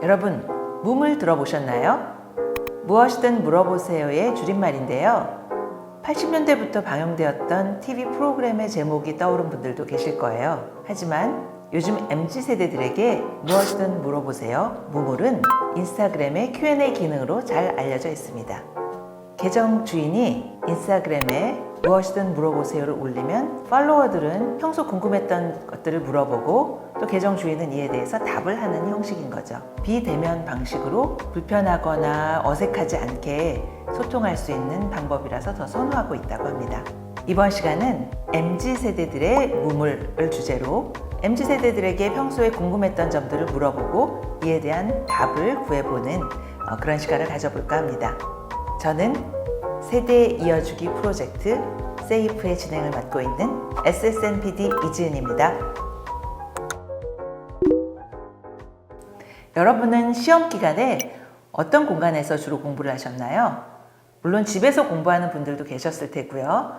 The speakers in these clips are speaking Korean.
여러분, 뭄을 들어보셨나요? 무엇이든 물어보세요의 줄임말인데요. 80년대부터 방영되었던 TV 프로그램의 제목이 떠오른 분들도 계실 거예요. 하지만 요즘 MZ세대들에게 무엇이든 물어보세요, 무물은 인스타그램의 Q&A 기능으로 잘 알려져 있습니다. 계정 주인이 인스타그램에 무엇이든 물어보세요를 올리면 팔로워들은 평소 궁금했던 것들을 물어보고 또 계정 주인은 이에 대해서 답을 하는 형식인 거죠. 비대면 방식으로 불편하거나 어색하지 않게 소통할 수 있는 방법이라서 더 선호하고 있다고 합니다. 이번 시간은 MZ세대들의 무물을 주제로 MZ세대들에게 평소에 궁금했던 점들을 물어보고 이에 대한 답을 구해보는 그런 시간을 가져볼까 합니다. 저는 세대 이어주기 프로젝트 세이프의 진행을 맡고 있는 SSNPD 이지은입니다. 여러분은 시험 기간에 어떤 공간에서 주로 공부를 하셨나요? 물론 집에서 공부하는 분들도 계셨을 테고요.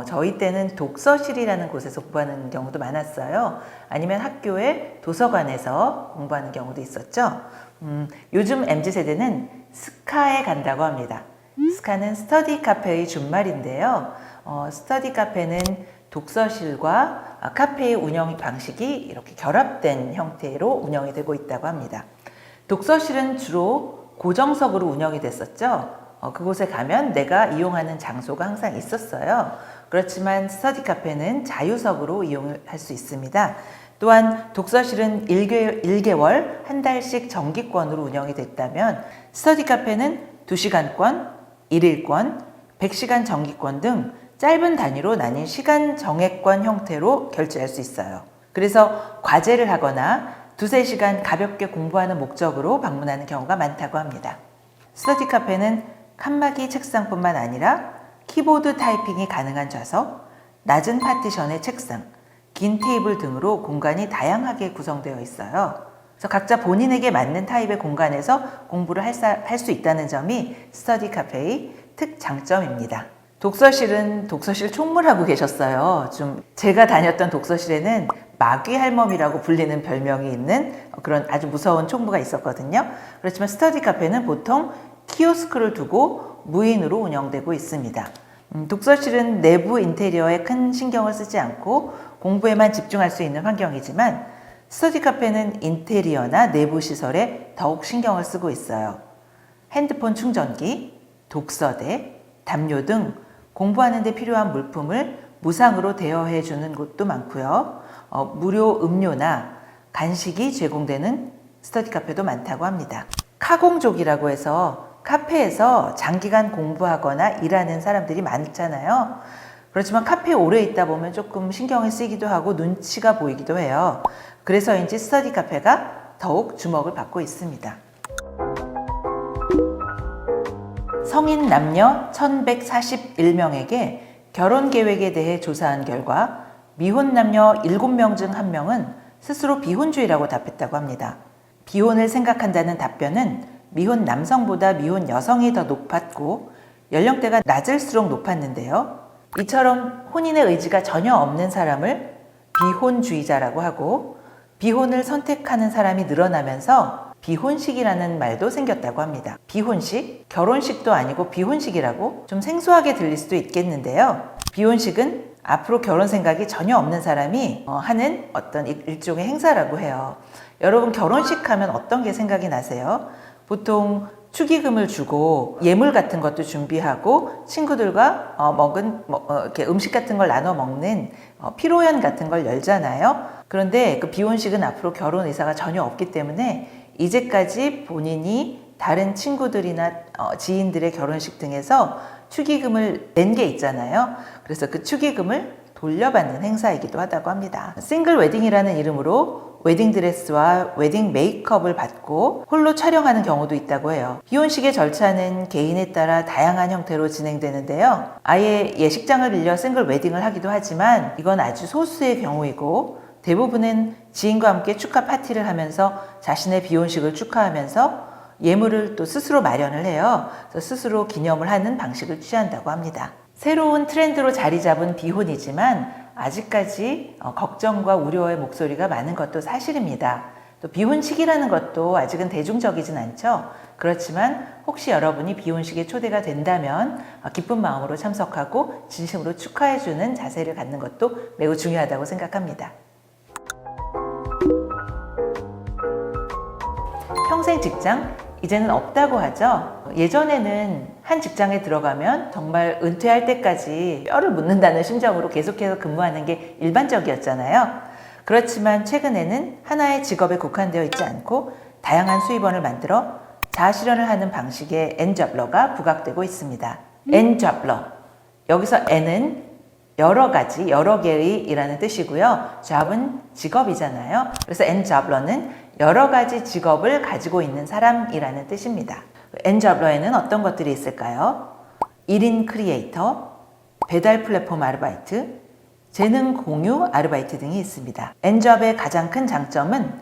저희 때는 독서실이라는 곳에서 공부하는 경우도 많았어요. 아니면 학교의 도서관에서 공부하는 경우도 있었죠. 요즘 MZ세대는 스카에 간다고 합니다. 스카는 스터디 카페의 준말인데요. 스터디 카페는 독서실과 카페의 운영 방식이 이렇게 결합된 형태로 운영이 되고 있다고 합니다. 독서실은 주로 고정석으로 운영이 됐었죠. 그곳에 가면 내가 이용하는 장소가 항상 있었어요. 그렇지만 스터디 카페는 자유석으로 이용할 수 있습니다. 또한 독서실은 1개월, 한 달씩 정기권으로 운영이 됐다면 스터디 카페는 2시간권, 1일권, 100시간 정기권 등 짧은 단위로 나뉜 시간 정액권 형태로 결제할 수 있어요. 그래서 과제를 하거나 2-3시간 가볍게 공부하는 목적으로 방문하는 경우가 많다고 합니다. 스터디 카페는 칸막이 책상뿐만 아니라 키보드 타이핑이 가능한 좌석, 낮은 파티션의 책상, 긴 테이블 등으로 공간이 다양하게 구성되어 있어요. 그래서 각자 본인에게 맞는 타입의 공간에서 공부를 할 수 있다는 점이 스터디 카페의 특장점입니다. 독서실은 독서실 총무하고 계셨어요. 제가 다녔던 독서실에는 마귀 할멈이라고 불리는 별명이 있는 그런 아주 무서운 총무가 있었거든요. 그렇지만 스터디 카페는 보통 키오스크를 두고 무인으로 운영되고 있습니다. 독서실은 내부 인테리어에 큰 신경을 쓰지 않고 공부에만 집중할 수 있는 환경이지만 스터디 카페는 인테리어나 내부 시설에 더욱 신경을 쓰고 있어요. 핸드폰 충전기, 독서대, 담요 등 공부하는 데 필요한 물품을 무상으로 대여해 주는 곳도 많고요. 무료 음료나 간식이 제공되는 스터디 카페도 많다고 합니다. 카공족이라고 해서 카페에서 장기간 공부하거나 일하는 사람들이 많잖아요. 그렇지만 카페에 오래 있다 보면 조금 신경이 쓰이기도 하고 눈치가 보이기도 해요. 그래서인지 스터디 카페가 더욱 주목을 받고 있습니다. 성인 남녀 1141명에게 결혼 계획에 대해 조사한 결과 미혼 남녀 7명 중 1명은 스스로 비혼주의라고 답했다고 합니다. 비혼을 생각한다는 답변은 미혼 남성보다 미혼 여성이 더 높았고 연령대가 낮을수록 높았는데요. 이처럼 혼인의 의지가 전혀 없는 사람을 비혼주의자라고 하고 비혼을 선택하는 사람이 늘어나면서 비혼식이라는 말도 생겼다고 합니다. 비혼식? 결혼식도 아니고 비혼식이라고 좀 생소하게 들릴 수도 있겠는데요. 비혼식은 앞으로 결혼 생각이 전혀 없는 사람이 하는 어떤 일종의 행사라고 해요. 여러분 결혼식 하면 어떤 게 생각이 나세요? 보통 축의금을 주고 예물 같은 것도 준비하고 친구들과 먹은 이렇게 음식 같은 걸 나눠 먹는 피로연 같은 걸 열잖아요. 그런데 그 비혼식은 앞으로 결혼 의사가 전혀 없기 때문에 이제까지 본인이 다른 친구들이나 지인들의 결혼식 등에서 축의금을 낸 게 있잖아요. 그래서 그 축의금을 돌려받는 행사이기도 하다고 합니다. 싱글 웨딩이라는 이름으로 웨딩드레스와 웨딩 메이크업을 받고 홀로 촬영하는 경우도 있다고 해요. 비혼식의 절차는 개인에 따라 다양한 형태로 진행되는데요. 아예 예식장을 빌려 싱글 웨딩을 하기도 하지만 이건 아주 소수의 경우이고 대부분은 지인과 함께 축하 파티를 하면서 자신의 비혼식을 축하하면서 예물을 또 스스로 마련을 해요. 그래서 스스로 기념을 하는 방식을 취한다고 합니다. 새로운 트렌드로 자리 잡은 비혼이지만 아직까지 걱정과 우려의 목소리가 많은 것도 사실입니다. 또 비혼식이라는 것도 아직은 대중적이진 않죠. 그렇지만 혹시 여러분이 비혼식에 초대가 된다면 기쁜 마음으로 참석하고 진심으로 축하해주는 자세를 갖는 것도 매우 중요하다고 생각합니다. 평생 직장? 이제는 없다고 하죠. 예전에는 한 직장에 들어가면 정말 은퇴할 때까지 뼈를 묻는다는 심정으로 계속해서 근무하는 게 일반적이었잖아요. 그렇지만 최근에는 하나의 직업에 국한되어 있지 않고 다양한 수입원을 만들어 자아실현을 하는 방식의 엔잡러가 부각되고 있습니다. 엔잡러. 여기서 N은 여러 가지, 여러 개의 이라는 뜻이고요. 잡은 직업이잖아요. 그래서 엔잡러는 여러 가지 직업을 가지고 있는 사람이라는 뜻입니다. 엔잡러에는 어떤 것들이 있을까요? 1인 크리에이터, 배달 플랫폼 아르바이트, 재능 공유 아르바이트 등이 있습니다. 엔잡의 가장 큰 장점은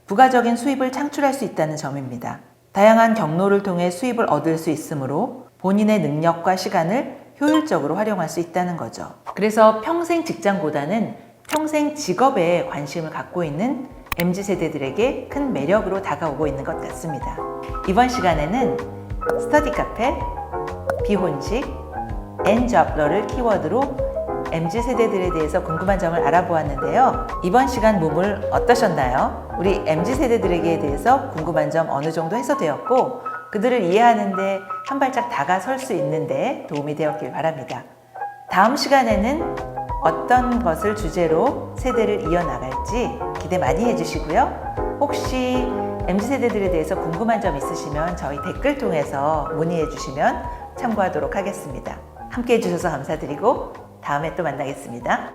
부가적인 수입을 창출할 수 있다는 점입니다. 다양한 경로를 통해 수입을 얻을 수 있으므로 본인의 능력과 시간을 효율적으로 활용할 수 있다는 거죠. 그래서 평생 직장보다는 평생 직업에 관심을 갖고 있는 MZ세대들에게 큰 매력으로 다가오고 있는 것 같습니다. 이번 시간에는 스터디 카페, 비혼식, 엔잡러를 키워드로 MZ세대들에 대해서 궁금한 점을 알아보았는데요. 이번 시간 무물 어떠셨나요? 우리 MZ세대들에게 대해서 궁금한 점 어느 정도 해소되었고 그들을 이해하는데 한 발짝 다가설 수 있는데 도움이 되었길 바랍니다. 다음 시간에는 어떤 것을 주제로 세대를 이어나갈지 기대 많이 해주시고요. 혹시 MZ세대들에 대해서 궁금한 점 있으시면 저희 댓글 통해서 문의해 주시면 참고하도록 하겠습니다. 함께 해주셔서 감사드리고 다음에 또 만나겠습니다.